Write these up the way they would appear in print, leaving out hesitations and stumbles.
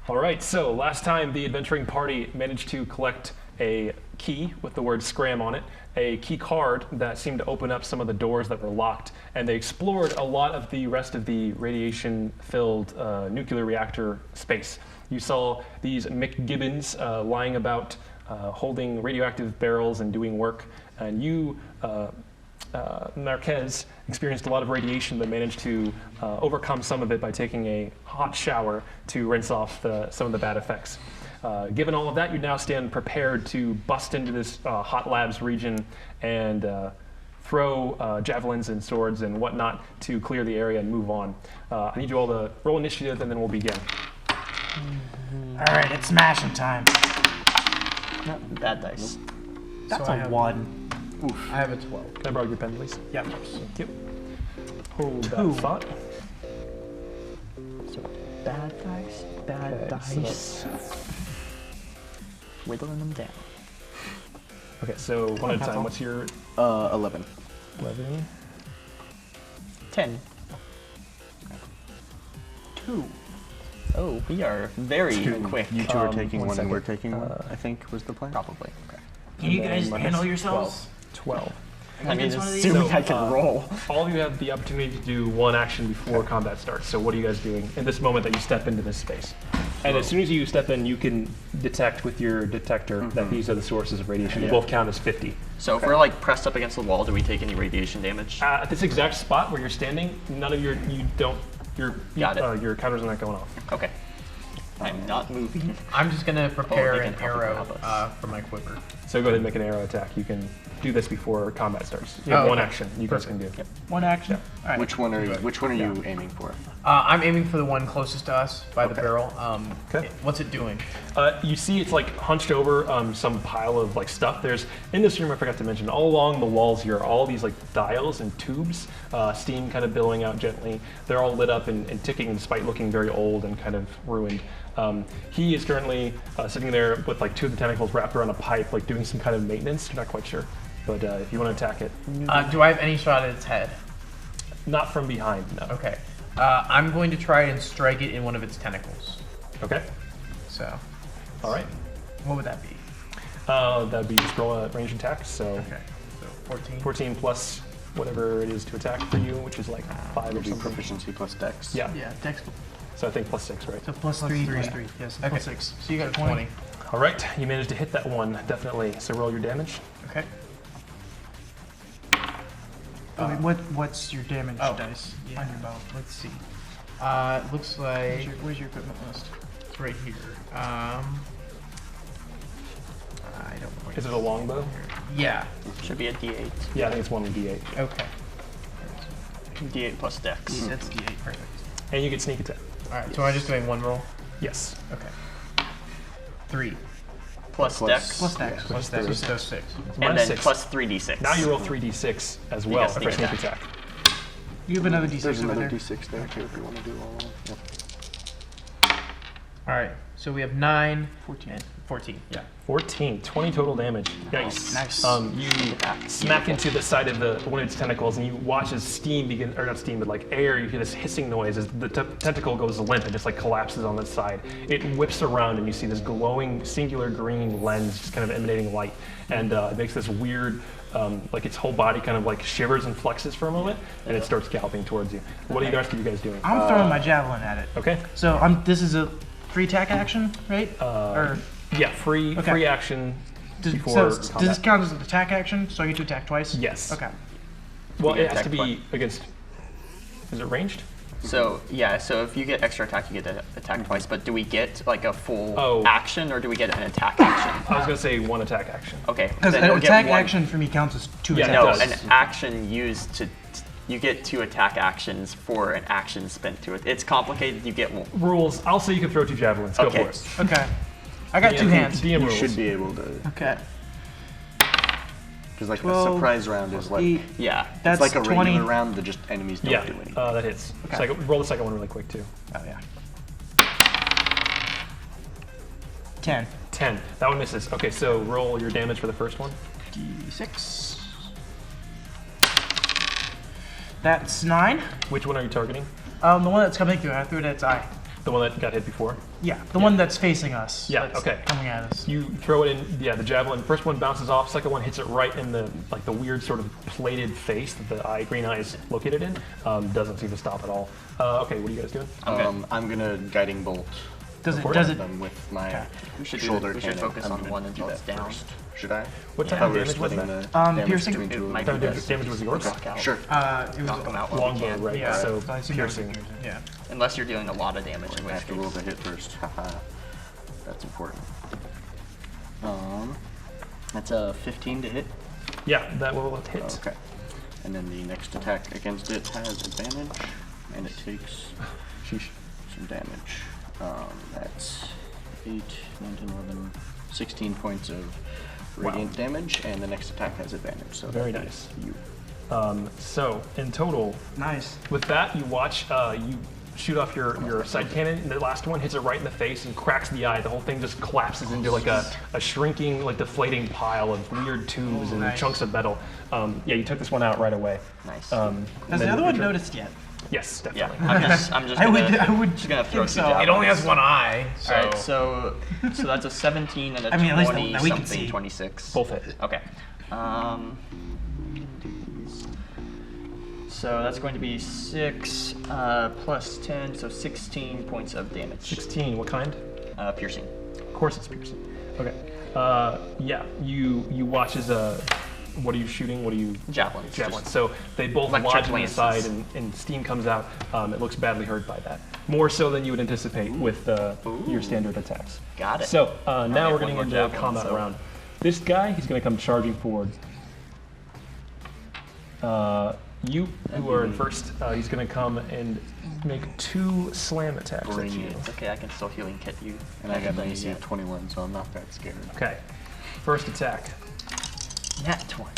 All right, so last time the adventuring party managed to collect a key with the word scram on it, a key card that seemed to open up some of the doors that were locked, and they explored a lot of the rest of the radiation-filled nuclear reactor space. You saw these McGibbons lying about, holding radioactive barrels and doing work, and you, Marquez, experienced a lot of radiation but managed to overcome some of it by taking a hot shower to rinse off some of the bad effects. Given all of that, you now stand prepared to bust into this hot labs region and throw javelins and swords and whatnot to clear the area and move on. I need you all to roll initiative and then we'll begin. All right, it's smashing time. Bad dice. That's So a 1. I have a 12. Can I borrow your pen, please? Yeah. Thank you. Hold that thought. So bad dice, bad dice. Whittling them down. Okay, so one at a time. What's your 11. 11? 10. 2. Oh, we are very quick. You two are taking one one and we're second. taking one, I think was the plan. Probably. Okay. Can you guys handle yourselves? 12. I mean, It's one of these? assuming So, I can roll. All of you have the opportunity to do one action before combat starts. So what are you guys doing in this moment that you step into this space? And as soon as you step in, you can detect with your detector that these are the sources of radiation. They both count as 50. So if we're like pressed up against the wall, do we take any radiation damage? At this exact spot where you're standing, none of your Got it. your counters are not going off. Okay. I'm not moving. I'm just gonna prepare they can an probably arrow grab us. for my quiver. So go ahead and make an arrow attack. You can do this before combat starts. You have Oh, one okay. action you guys can do. One action? All right. Which one are you aiming for? I'm aiming for the one closest to us by the barrel. Okay. What's it doing? You see it's like hunched over some pile of like stuff. There's, in this room I forgot to mention, all along the walls here are all these like dials and tubes, steam kind of billowing out gently. They're all lit up and ticking despite looking very old and kind of ruined. He is currently sitting there with like two of the tentacles wrapped around a pipe, like doing some kind of maintenance. You're not quite sure. But if you want to attack it. Do I have any shot at its head? Not from behind, no. Okay. I'm going to try and strike it in one of its tentacles. Okay. So, All right. what would that be? That'd be just roll a ranged attack. So Okay. So 14. 14 plus whatever it is to attack for you, which is like 5 or It'll be something. proficiency plus dex. Yeah. Yeah, dex. So I think plus 6, right? So plus 3. Plus 3. Yes, Okay. plus 6. So you got 20. 20. All right. You managed to hit that one, definitely. So roll your damage. Okay. Wait, what's your damage dice Yeah. on your bow? Let's see. It looks like Where's your equipment list? it's right here. I don't know. Is it a longbow? Yeah. Should be a D8. Yeah, I think it's one with D8. Okay. D8 plus dex. That's D8. Perfect. And you get sneak attack. All right. So I'm just doing one roll. Yes. Okay. 3. Plus dex. Plus dex. Plus that. So 6. And Minus then 6. plus 3d6. Now you roll 3d6 as well got for sneak sneak attack. attack. You have another d6 There's over another there. d6 there too if you want to do all of them. Yep. All right. So we have 9, 14. and 14. Yeah. 14, 20 total damage. Nice. Nice. You smack into the side of one of its tentacles, and you watch as steam begin, or not steam, but like air. You hear this hissing noise as the tentacle goes limp and just like collapses on its side. It whips around, and you see this glowing, singular green lens just kind of emanating light, and it makes this weird, like its whole body kind of like shivers and flexes for a moment, and it starts galloping towards you. What are the rest of you guys doing? I'm throwing my javelin at it. Okay. So this is a free attack action, right? Or Yeah, free action before does combat. this count as an attack action? So I get to attack twice? Yes. Okay. Well, You it get has to attacked be against. Is it ranged? So yeah, so if you get extra attack, you get to attack twice. But do we get like a full action, or do we get an attack action? I was gonna say one attack action. Okay. Because then an it'll get attack one. action for me counts as 2 Yeah, attacks. No, it does. an action used to. You get 2 attack actions for an action spent to it. It's complicated. You get one. Rules. I'll say you can throw 2 javelins. Go Okay. for it. Okay. I got 2 hands. DM You rules. should be able to, Okay. because like 12, a surprise round is like, 8. Yeah. That's it's like a 20. regular round that just enemies don't Yeah, do anything. that hits. Okay. Roll the second one really quick too. Oh, yeah. 10. 10. That one misses. Okay, so roll your damage for the first one. D6. That's 9. Which one are you targeting? The one that's coming through, I threw it at its eye. The The one that got hit before? Yeah, the one that's facing us. Yeah, that's okay. coming at us. You throw it in, yeah, the javelin. First one bounces off, second one hits it right in the weird sort of plated face that the green eye is located in. Doesn't seem to stop at all. Okay, what are you guys doing? I'm gonna guiding bolt. Does it? Them with my Okay. We should shoulder we should cannon. focus I'm on gonna one do until that it's down. first. Should I? What I type thought of we were damage was splitting that? the damage Piercing? between It two. might Type be of best damage was yours? knock out. Sure. It was Knock them out while we Longbow, can. right? Yeah, So I assume piercing. Yeah. Unless you're dealing a lot of damage, in I which have to roll case. the hit first. Haha. That's important. That's a 15 to hit. Yeah, that will hit. Okay. And then the next attack against it has advantage, and it takes Sheesh. some damage. That's 8, 9, 10, 11, 16 points of radiant damage, and the next attack has advantage. So Very that nice. is You. So in total, Nice. with that, you watch, you shoot off your side cannon, and the last one hits it right in the face and cracks the eye. The whole thing just collapses into like a shrinking, like deflating pile of weird tubes and nice. chunks of metal. Yeah, you took this one out right away. Nice. Has the other one noticed yet? Yes, Yeah, definitely. I'm just I gonna, would just gonna throw think two so. javelins. It only has one eye, so. Alright, so that's a 17 and a I mean, at least 20 that we can something, see. 26. Both hit. Okay. So that's going to be 6 plus 10, so 16 points of damage. 16, what kind? Piercing. Of course it's piercing. Okay. Yeah, you watch as what are you shooting? What are you? Javelins. Javelins. So they both Electric lodge in the lances. side and steam comes out. It looks badly hurt by that. More so than you would anticipate with your standard attacks. Got it. So now I we're have getting one into more a javelin, combat so- round. This guy, he's going to come charging forward. You, who are in first, he's going to come and make 2 slam attacks at Bring you. it. It's okay, I can still healing kit you. And I got an Haven't AC done of it 21, so I'm not that scared. Okay. First attack. yet. Nat 20.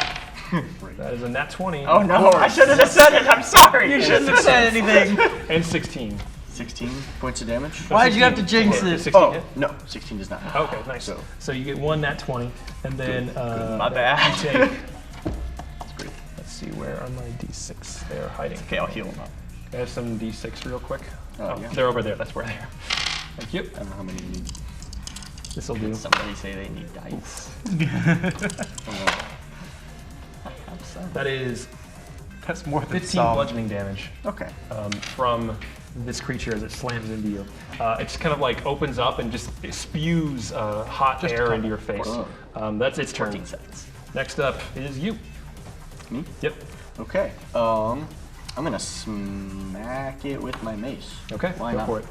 That is a nat 20. Oh no, I shouldn't have said it, I'm sorry. You shouldn't have said anything. And 16. 16 points of damage. Why'd you have to jinx Okay, it? 16 Oh, hit? no, 16 does not. Okay, nice. So- So you get 1 nat 20, and then My bad. you take, That's great. let's see, where are my d6? They're hiding. Okay, I'll heal him up. I have some d6 real quick. Oh, yeah. They're over there. That's where they are. Thank you. I don't know how many you need. This will do. Somebody say they need dice. Oh, I have some. That is That's more than 15 some. bludgeoning damage no. Okay. from this creature as it slams into you. It just kind of like opens up and just spews hot air into your face. That's its turn. 14 seconds. Next up is you. Me? Yep. Okay. I'm gonna smack it with my mace. Okay, Why go not? for it.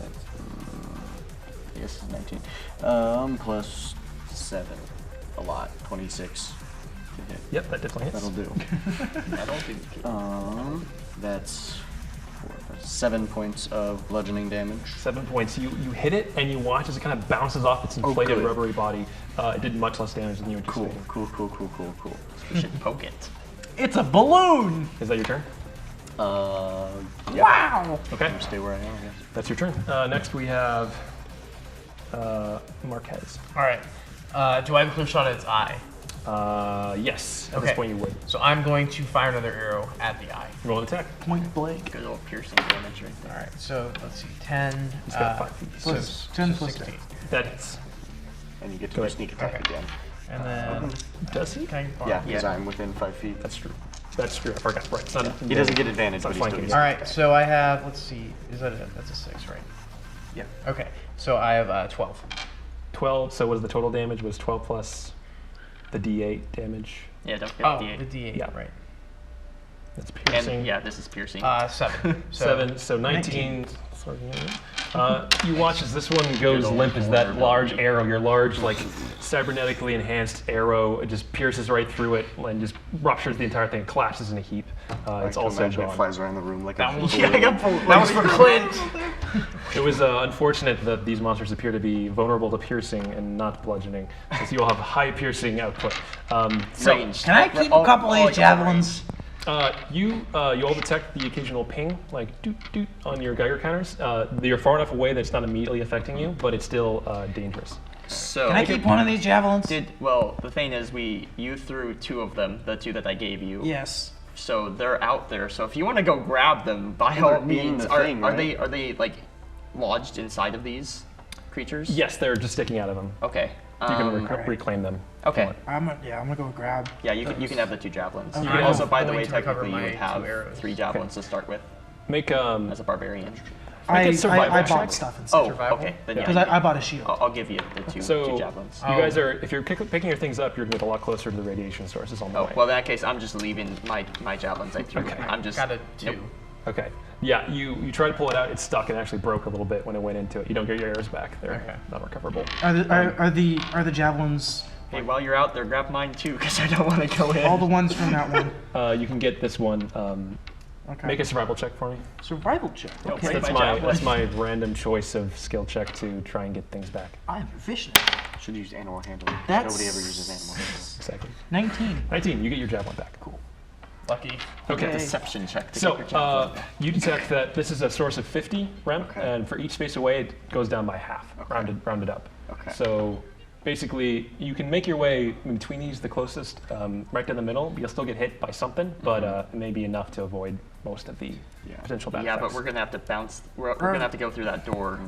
That's, I guess it's 19. Plus 7. A lot. 26 to hit. Yep, that definitely hits. That'll do. That'll do. That's 7 points of bludgeoning damage. 7 points. You hit it, and you watch as it kind of bounces off its inflated good. rubbery body. It did much less damage than you Cool, anticipated. cool. We should poke it. It's a balloon. Is that your turn? Yeah. Wow. Okay, I'm gonna stay where I am, I guess. that's your turn. Next we have Marquez. All right. Do I have a clear shot at its eye? Yes, at Okay. this point you would. So I'm going to fire another arrow at the eye. Roll an attack. Point blank. Good old piercing damage right All there. right. So let's see. 10. He's got 5 feet. So, Plus 10 plus 16. That hits. And you get to Go do ahead. sneak attack Okay. again. And then Does he? can I Yeah, because Yeah. I'm within 5 feet. That's true. That's true. I forgot. Right. It's not, He doesn't get advantage, It's not but he still flanking. gets All right. So I have. Let's see. Is that that's a 6, right? Yeah. Okay. So I have 12. 12. So what is the total damage? Was 12 plus the d8 damage? Yeah, don't forget Oh, the the D8. Yeah. Right. That's piercing. And yeah, this is piercing. 7. So 7. So 19. You watch as this one goes limp as that large arrow, your large, like, cybernetically enhanced arrow, it just pierces right through it and just ruptures the entire thing and collapses in a heap. It's also It gone. flies around the room like That a was- balloon. that was for Clint. It was unfortunate that these monsters appear to be vulnerable to piercing and not bludgeoning, since you all have high piercing output. So, Ranged. Can I keep a couple of these javelins? you all detect the occasional ping, like doot doot, on your Geiger counters. You're far enough away that it's not immediately affecting you, but it's still dangerous. So Can I keep one of these javelins? well, the thing is, you threw 2 of them, the 2 that I gave you. Yes. So they're out there. So if you want to go grab them, by They're all in means. the Are thing, right? they like lodged inside of these creatures? Yes, they're just sticking out of them. Okay. You can Alright. reclaim them. Okay. I'm gonna go grab. Yeah, you can have the 2 javelins. Okay. You can also, by the I'm way, going to recover technically you would my have 2 arrows. 3 javelins to start with Make as a barbarian. a survival I check. bought stuff instead. Oh, Survival? okay. Then Because yeah, I bought a shield. I'll give you the 2 So javelins. you guys are, if you're picking your things up, you're gonna get a lot closer to the radiation sources on the Oh, way. well, in that case, I'm just leaving my javelins. I threw. Okay. I'm just. Got a 2. Nope. Okay. Yeah, you try to pull it out. It's stuck and actually broke a little bit when it went into it. You don't get your arrows back. They're Okay. not recoverable. Are the javelins Hey, while you're out there, grab mine too, because I don't want to go in. all the ones from that one? You can get this one. Okay. Make a survival check for me. Survival check. Don't Okay. break That's my my javelin. that's my random choice of skill check to try and get things back. I am proficient. Should use animal handling. That's- Nobody ever uses animal handling. Exactly. 19. 19. You get your javelin back. Cool. Lucky. Okay. Deception check to So get your javelin. you detect that this is a source of 50 rem, Okay. and for each space away, it goes down by half, rounded up. Okay. So basically, you can make your way in between these, the closest, right in the middle. But you'll still get hit by something, but it may be enough to avoid most of the potential bad Yeah, but effects. we're gonna have to bounce. We're gonna have to go through that door.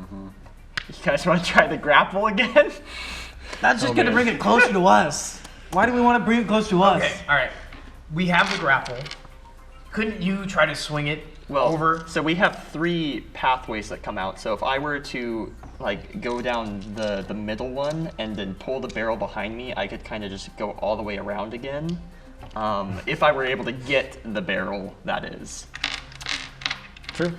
You guys want to try the grapple again? That's just Oh, gonna man. bring it closer to us. Why do we want to bring it close to us? Okay, all right. We have the grapple. Couldn't you try to swing it Well, over? so we have 3 pathways that come out. So if I were to like go down the middle one and then pull the barrel behind me, I could kind of just go all the way around again. If I were able to get the barrel, that is. True.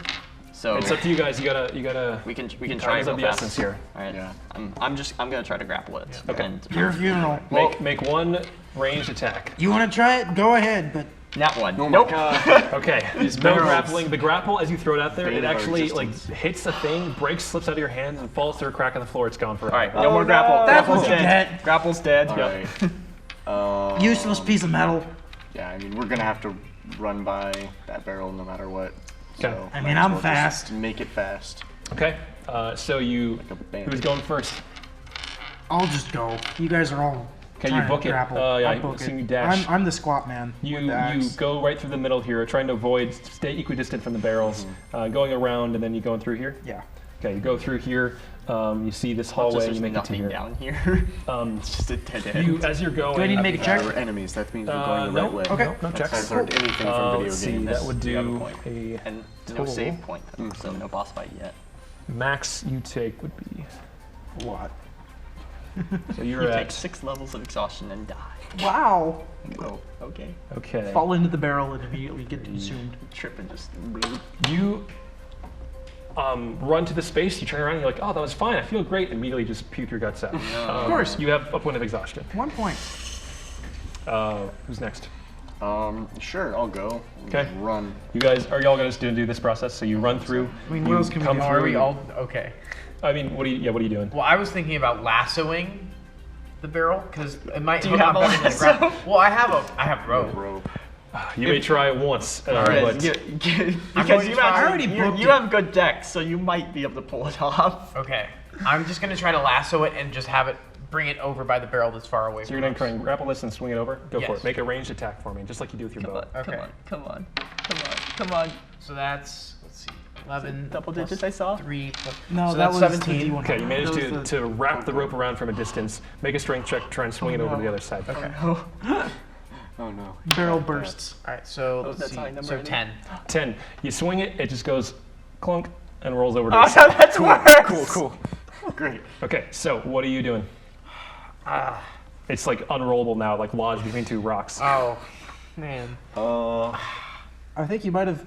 So It's up to you guys. You gotta. we can Time try is it of real the fast. essence here. All right. Yeah. I'm gonna try to grapple it. Okay. And Your funeral. Make one ranged attack. You want to try it? Go ahead, but Nat 1. Oh nope. my god. Okay. There's no barrels. grappling. The grapple, as you throw it out there, Bane it of our actually like existence. hits the thing, breaks, slips out of your hands, and falls through a crack in the floor. It's gone forever. All right. No more grapple. That's Grapple's what you dead. get. Grapple's dead. Alright. useless piece of metal. Yeah, I mean, we're gonna have to run by that barrel no matter what. Okay. So I might mean, as I'm well fast. just make it fast. Okay. So you. a bandit. Who's going first? I'll just go. You guys are all. Okay, you trying to book it. grapple. Yeah, I I book assume it. you dash. I'm the squat man. You with the axe. go right through the middle here, trying to avoid, stay equidistant from the barrels, going around, and then you going through here. Yeah. Okay, you go through here. You see this hallway. There's You make it to nothing here. down here. Um, It's just a dead end. you, as you're going. Do I need to make a check? We're enemies. That means we're going the no, right way. Okay. No That's checks. how I've learned anything from video Let's see, games. that would You have a do point. a And no total. save point, though, so no boss fight yet. max you take would be. What? So you're You at. take 6 levels of exhaustion and die. Wow. Oh, okay. Okay. Fall into the barrel and immediately get consumed. Trip and just. You run to the space. You turn around. And you're like, oh, that was fine. I feel great. Immediately just puke your guts out. Of course. You have a point of exhaustion. 1 point. Who's next? Sure, I'll go. Okay. Run. You guys, are y'all going to do this process? So you run through. I mean, you what else can we come do? through. Are we all okay? I mean, what are you doing? Well, I was thinking about lassoing the barrel because it might. Do you have a better than lasso? grab- Well, I have rope. Rope. You may try it once, right, but Because going you to try- I have, already booked you it. have good decks, so you might be able to pull it off. Okay, I'm just gonna try to lasso it and just have it bring it over by the barrel that's far away. so you're from going to try and grapple this and swing it over? Go for Yes. it. Make a ranged attack for me, just like you do with your bow. Okay. Come on. So that's let's see, 11 Double plus digits, I saw. 3 plus. No, so that that's was 17. the D100. Okay, you managed That was to wrap the rope around from a distance. Make a strength check, try and swing it over to the other side. Okay. Oh no. barrel bursts. All right. So let's that's see. high number, So isn't it? 10. 10. You swing it, it just goes clunk and rolls over to Oh, the side. no, that's worse. Cool. Great. Okay, so what are you doing? It's like unrollable now, like lodged between 2 rocks. Oh, man. I think you might have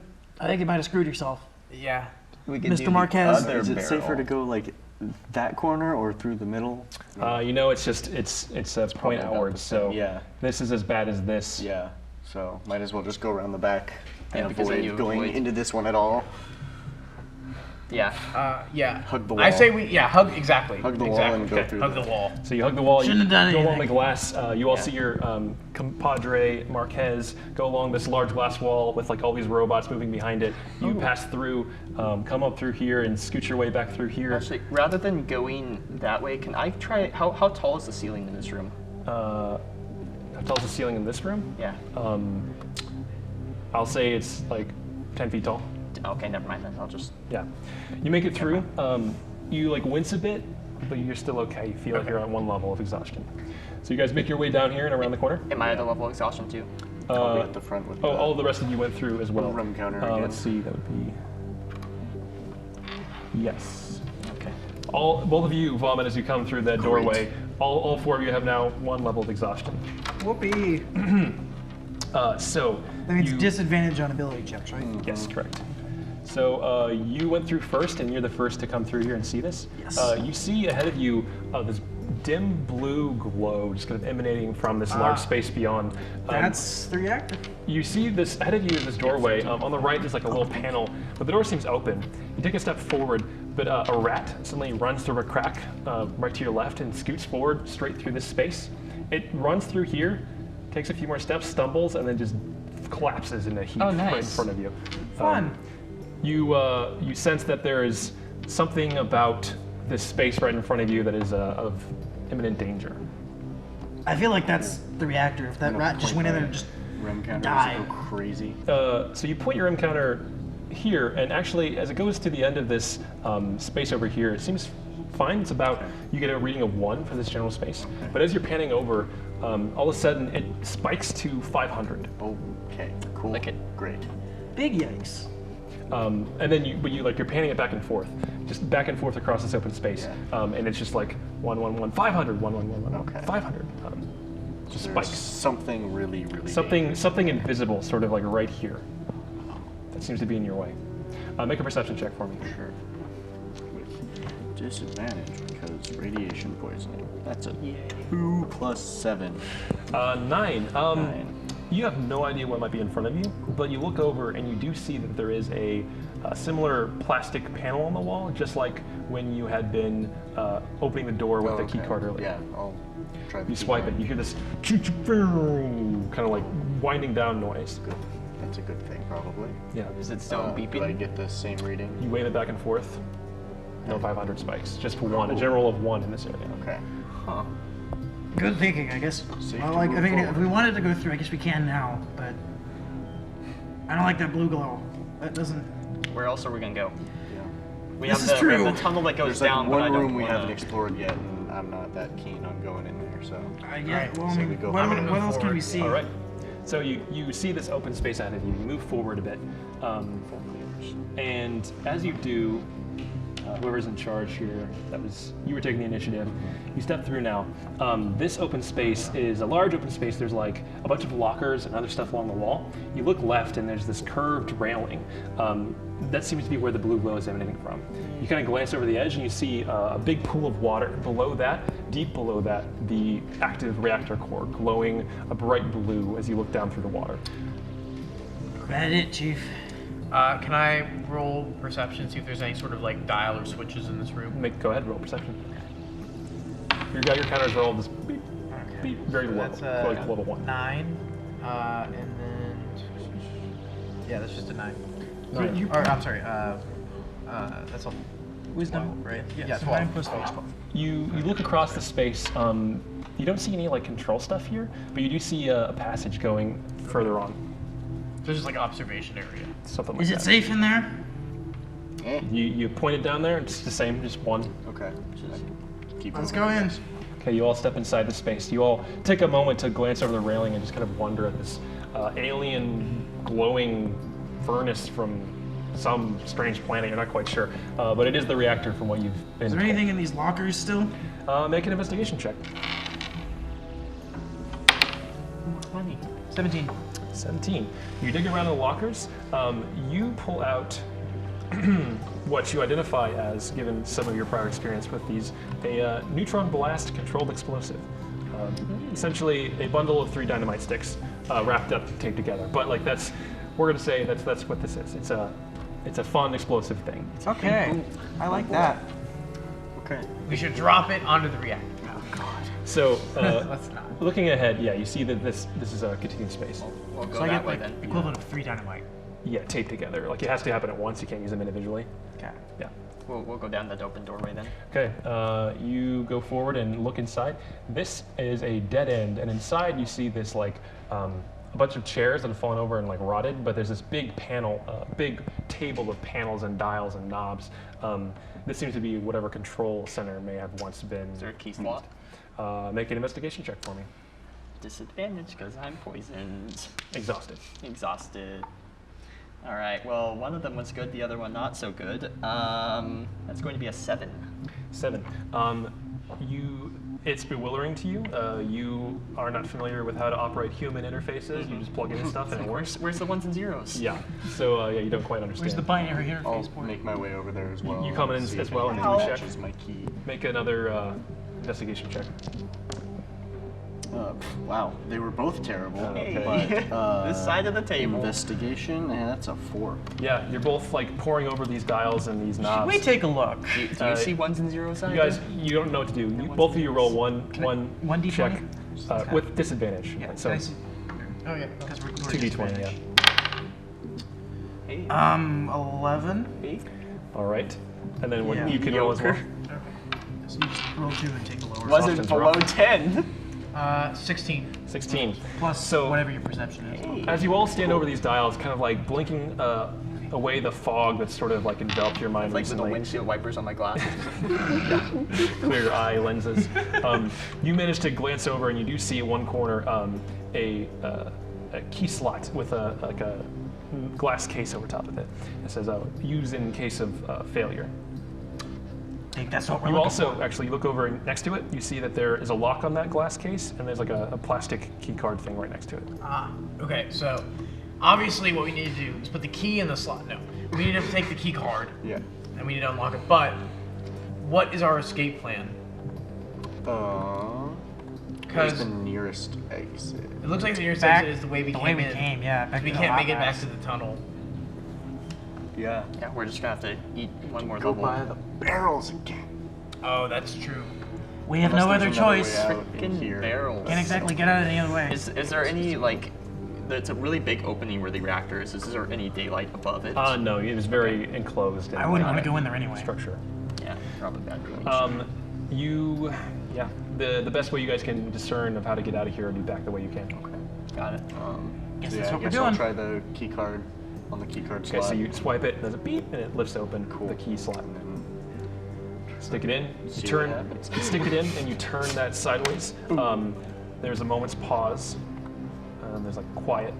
screwed yourself. Yeah. We can do Mr. the Marquez. other Is it safer barrel. to go like that corner or through the middle? You know, it's a point Probably about outward, the so same. Yeah. this is as bad as this. Yeah. So might as well just go around the back and Yeah, because then avoid you going avoid- into this one at all. Yeah. Yeah. Hug the I wall. say hug exactly. Hug the wall exactly. and go through Hug the- the wall. So you hug the wall, you Shouldn't have done go along anything. the glass. You all see your compadre Marquez go along this large glass wall with like all these robots moving behind it. You pass through, come up through here, and scoot your way back through here. Actually, rather than going that way, can I try? How tall is the ceiling in this room? How tall is the ceiling in this room? Yeah. I'll say it's like 10 feet tall. Okay, never mind then. I'll just. Yeah. You make it through. You like wince a bit, but you're still okay. You feel like you're on one level of exhaustion. So you guys make your way down here and around the corner. Am I at a level of exhaustion too? I'll be at the front with All the rest of you went through as well. room counter again. Let's see, that would be. Yes. Okay. Both of you vomit as you come through that doorway. All 4 of you have now 1 level of exhaustion. Whoopee. So That means you, disadvantage on ability checks, right? Yes, correct. So you went through first, and you're the first to come through here and see this. Yes. You see ahead of you this dim blue glow just kind of emanating from this large space beyond. That's the reactor. You see this ahead of you is this doorway. On the right, there's like a little panel, but the door seems open. You take a step forward, but a rat suddenly runs through a crack right to your left and scoots forward straight through this space. It runs through here, takes a few more steps, stumbles, and then just collapses in a heap Oh, right in nice. front of you. Fun. You sense that there is something about this space right in front of you that is of imminent danger. I feel like that's the reactor. If that rat just went in there and just Rim counter die. is so crazy. So you point your rim counter here, and actually, as it goes to the end of this space over here, it seems fine. It's about, you get a reading of 1 for this general space. But as you're panning over, all of a sudden, it spikes to 500. Okay, cool. Like it. Great. big yikes. And then you're panning it back and forth, just back and forth across this open space, and it's just like 1, 1, 1, 500, 1, 1, 1, 1, Okay. 500. Just There's spikes. something really, really Something invisible, sort of like right here. That seems to be in your way. Make a perception check for me. Sure. With disadvantage because radiation poisoning. That's a 2 plus 7. 9. 9. You have no idea what might be in front of you, but you look over and you do see that there is a similar plastic panel on the wall, just like when you had been opening the door with the key card earlier. Yeah, I'll try the You key swipe card. it, you hear this kind of like winding down noise. Good. That's a good thing, probably. Yeah. Is it still Do I beeping? get the same reading? You wave it back and forth. No 500 spikes, just for 1, a general of 1 in this area. Okay. Huh. Good thinking, I guess. Safe Well, to like, I move mean, if forward. we wanted to go through, I guess we can now, but I don't like that blue glow. That doesn't. Where else are we gonna go? Yeah. We This have is we have true. the tunnel that goes There's like down, but I one don't room we wanna- haven't explored yet, and I'm not that keen on going in there, so. I guess. Alright, Well, I so mean, we go what, forward. what else can we Forward. see? All right. So you see this open space ahead of you. You move forward a bit, and as you do, whoever's in charge here, you were taking the initiative. You step through now. This open space is a large open space. There's like a bunch of lockers and other stuff along the wall. You look left, and there's this curved railing. That seems to be where the blue glow is emanating from. You kind of glance over the edge, and you see a big pool of water. Below that, deep below that, the active reactor core glowing a bright blue as you look down through the water. That it, Chief. Can I roll perception, see if there's any sort of like dial or switches in this room? Go ahead, roll perception. Your counters are all just beep, beep, very So low, that's like level 1. 9, and then yeah, that's just a 9. Nine. Or I'm sorry, that's a Wisdom. 12, right? Yeah, Yeah, so 12. 9 plus 12. You look across the space. You don't see any like control stuff here, but you do see a passage going further on. So it's just like an observation area. Something like Is that. it safe in there? You point it down there. It's the same, just 1. Okay. Keep Let's moving, go I in. guess. Okay, you all step inside the space. You all take a moment to glance over the railing and just kind of wonder at this alien glowing furnace from some strange planet. You're not quite sure, but it is the reactor from what you've been Is there told. anything in these lockers still? Make an investigation check. 17. 17. You dig around the lockers. You pull out what you identify as, given some of your prior experience with these, a neutron blast controlled explosive. Essentially, a bundle of 3 dynamite sticks wrapped up, taped together. But like we're gonna say that's what this is. It's a fun explosive thing. Okay. I like that. Okay. We should drop it onto the reactor. So, Let's not. looking ahead, yeah, you see that this is a continued space. We'll go So I that get way like then. equivalent of 3 dynamite. Yeah, taped together. Like it has to happen at once. You can't use them individually. Okay. Yeah. We'll go down that open doorway then. Okay, you go forward and look inside. This is a dead end, and inside you see this like a bunch of chairs that have fallen over and like rotted, but there's this big panel, big table of panels and dials and knobs. This seems to be whatever control center may have once been. Is there a key slot? Make an investigation check for me. Disadvantage because I'm poisoned. Exhausted. Exhausted. All right. Well, one of them was good. The other one not so good. That's going to be a 7. 7. It's bewildering to you. You are not familiar with how to operate human interfaces. You just plug in stuff and it works. Where's the ones and zeros? Yeah. So yeah, you don't quite understand. Where's the binary I'll interface port? make my way over there as well. You come in and see as if well and anything do a check. matches my key. Make another investigation check. Wow, they were both terrible. Hey. But, This side of the table. Investigation, and that's a 4. Yeah, you're both like poring over these dials and these knobs. Should we take a look? Do you see ones and zeros? You guys, you don't know what to do. Both of you roll one D20? check with disadvantage. Yeah, So guys, Oh yeah. because we're 2d20. Yeah. Hey. 11. Hey. All right. And then when Yeah. you can roll as well. So you just roll 2 and take the lower. Was it Options below rough. 10? 16. 16. Plus So- whatever your perception is. Hey. As you all stand over these dials, kind of like blinking away the fog that's sort of like enveloped your mind Like little recently. windshield wipers on my glasses. Clear eye lenses. You manage to glance over and you do see in one corner a key slot with a glass case over top of it. It says use in case of failure. I think that's what we're You looking also for. actually look over next to it. You see that there is a lock on that glass case, and there's like a plastic key card thing right next to it. Okay, so obviously what we need to do is put the key in the slot. No, we need to take the key card Yeah. and we need to unlock it. But what is our escape plan? Where's Because the nearest exit? it looks like the nearest Back exit is the way we the came way we in. came, yeah. Back We to the can't hot make it back house. to the tunnel. Yeah. Yeah, we're just gonna have to eat one more Go level. by the barrels again. Oh, that's true. We have Unless no there's other another way choice. out in Frickin' here. barrels. Can't exactly get out any other way. Is there any like? It's a really big opening where the reactor is. Is there any daylight above it? No, it was very enclosed. I wouldn't want to go in there anyway. Structure. Yeah, probably bad. The best way you guys can discern of how to get out of here would be back the way you came. Got it. Guess So that's yeah, what I we're guess I'll doing. try the key card on the key card Okay, slot. so you swipe it, there's a beep, and it lifts open the key slot. And then Stick it in. You See turn. what happens. You stick it in, and you turn that sideways. There's a moment's pause. There's like quiet.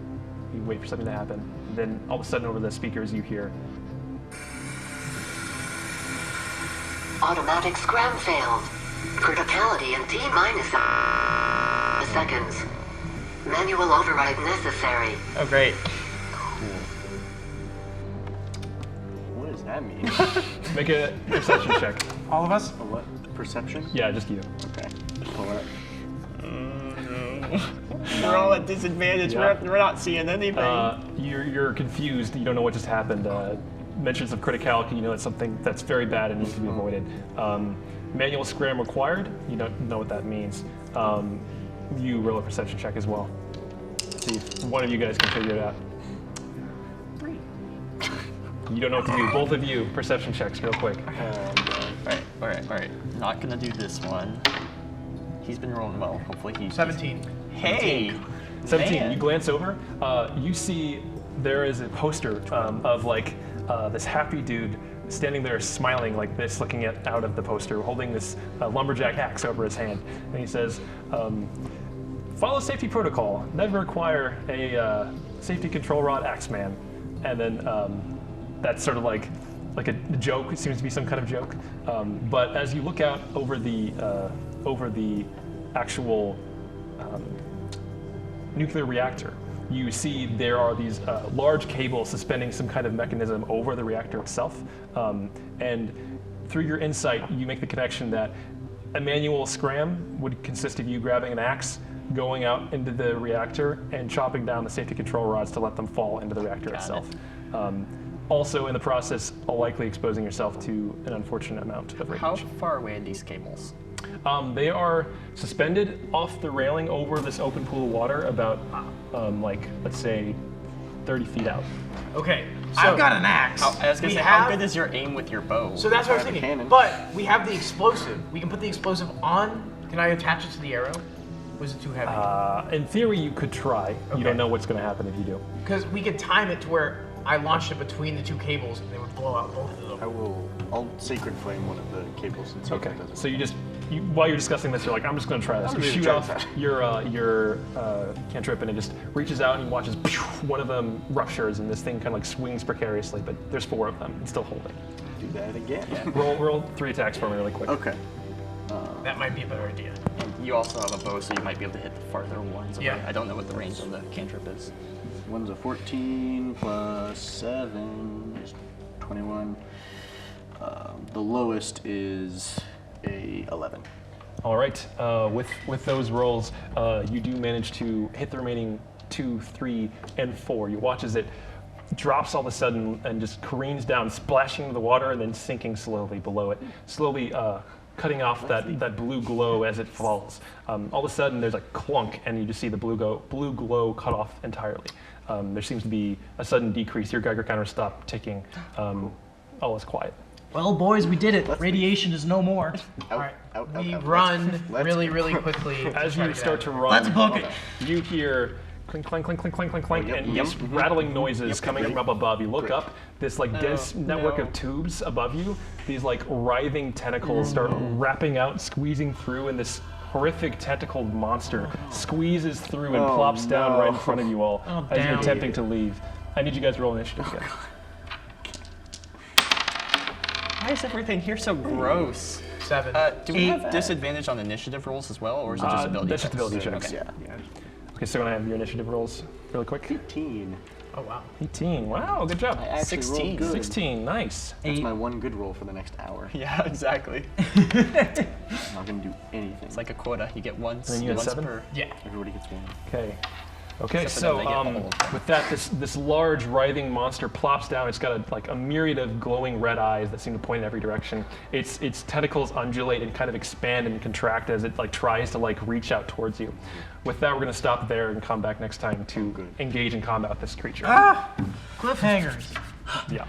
You wait for something to happen. Then all of a sudden, over the speakers, you hear. Automatic scram failed. Criticality in T-minus seconds. Manual override necessary. Oh great. what does that mean? Make a perception check. All of us? A what? Perception? Yeah, just you. Okay. Pull it. We're all at disadvantage. Yeah. We're not seeing anything. You're confused. You don't know what just happened. Mentions of criticality. You know it's something that's very bad and needs to be avoided. Manual scram required. You don't know what that means. You roll a perception check as well. See if one of you guys can figure it out. 3. You don't know what to do. Both of you, perception checks real quick. All right. Not gonna do this one. He's been rolling well. Hopefully he's 17. Hey. 17. man. You glance over. You see there is a poster of like this happy dude standing there smiling like this, looking out of the poster, holding this lumberjack axe over his hand, and he says, "Follow safety protocol. Never acquire a safety control rod, Axeman." And then that's sort of like a joke. It seems to be some kind of joke. But as you look out over the actual nuclear reactor, you see there are these large cables suspending some kind of mechanism over the reactor itself. And through your insight, you make the connection that a manual scram would consist of you grabbing an axe, going out into the reactor, and chopping down the safety control rods to let them fall into the reactor itself. Also, in the process, likely exposing yourself to an unfortunate amount of How radiation. far away are these cables? They are suspended off the railing over this open pool of water about, let's say, 30 feet out. Okay, so I've got an axe. I was gonna We say, how have- good is your aim with your bow? So that's what I was I have a thinking. cannon. But we have the explosive. We can put the explosive on. Can I attach it to the arrow? Was it too heavy? In theory, you could try. Okay. You don't know what's going to happen if you do. Because we could time it to where I launched it between the 2 cables and they would blow out both of them. I'll sacred flame one of the cables and see Okay. if it does it. So while you're discussing this, you're like, I'm just going to try this. I'm You gonna shoot try off that. your cantrip, and it just reaches out and you watches one of them ruptures, and this thing kind of like swings precariously. But there's 4 of them and still holding. Do that again. Roll 3 attacks for me really quick. Okay. That might be a better idea. And you also have a bow, so you might be able to hit the farther ones. Yeah. I don't know what the range of the cantrip is. One's a 14 plus 7 is 21. The lowest is a 11. All right. With those rolls, you do manage to hit the remaining 2, 3, and 4. You watch as it drops all of a sudden and just careens down, splashing into the water and then sinking slowly below it, slowly cutting off that blue glow as it falls. All of a sudden, there's a clunk, and you just see the blue glow cut off entirely. There seems to be a sudden decrease. Your Geiger counter stopped ticking. All is quiet. Well, boys, we did it. Radiation is no more. Alright, we out. run Let's really, really quickly. As try you get start out to of here. run, Let's book it. you hear clink, clank, clink, clink, clink, clink, clink, Yep, and yep, these rattling noises coming from up above. You look Great. up, this like dense network of tubes above you, these like writhing tentacles start wrapping out, squeezing through, and this horrific tentacled monster squeezes through and plops down right in front of you all as you're damn. attempting to leave. I need you guys to roll initiative again. Why is everything here so gross? 7. Do we have disadvantage on initiative rolls as well, or is it just ability That's checks? just ability checks. Okay. Yeah. Okay, so I'm gonna have your initiative rolls really quick. 18. Oh, wow. 18. Wow, good job. I actually 16. rolled good. 16. Nice. That's my one good roll for the next hour. Yeah, exactly. I'm not gonna do anything. It's like a quota. You get once, And then you had once 7? per. Yeah. Everybody gets one. Okay. Okay, Except for so them, they get all. with that, this large writhing monster plops down. It's got a myriad of glowing red eyes that seem to point in every direction. Its tentacles undulate and kind of expand and contract as it like tries to like reach out towards you. With that, we're gonna stop there and come back next time to engage in combat with this creature. Cliffhangers. Yeah.